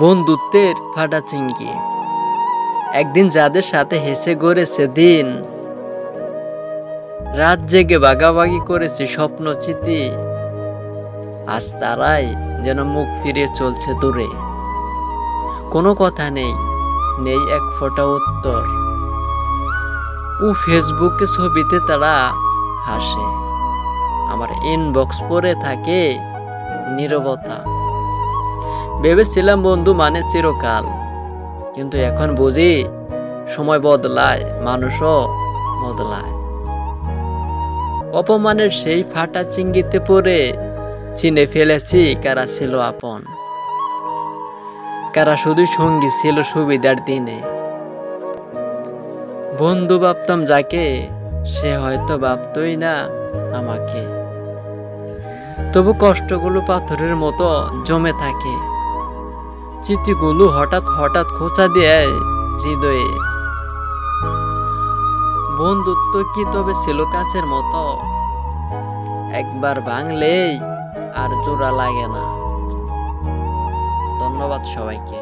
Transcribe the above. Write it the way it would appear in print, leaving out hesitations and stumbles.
বন্ধুত্বের ফাটা চিংড়ি। একদিন যাদের সাথে হেসে গড়েছে দিন, রাত জেগে ভাগাভাগি করেছে স্বপ্ন চিতি, আজ তারাই যেন মুখ ফিরিয়ে চলছে দূরে। কোনো কথা নেই, নেই এক ফোঁটা উত্তর। ফেসবুকে ছবিতে তারা হাসে, আমার ইনবক্স পড়ে থাকে নীরবতা। ভেবেছিলাম বন্ধু মানে চিরকাল, কিন্তু এখন বুঝি সময় বদলায়, মানুষও বদলায়। অপমানের সেই ফাটা চিংড়িতে পড়ে চিনে ফেলেছি কারা ছিল আপন, কারা শুধু সঙ্গী ছিল সুবিধার দিনে। বন্ধু ভাবতাম যাকে, সে হয়তো ভাবতই না আমাকে। তবু কষ্টগুলো পাথরের মতো জমে থাকে, স্মৃতিগুলো হঠাৎ হঠাৎ খোঁচা দেয় হৃদয়ে। বন্ধুত্ব কি তবে ছিল কাছের মতো, একবার ভাঙলেই আর জোড়া লাগে না। ধন্যবাদ সবাইকে।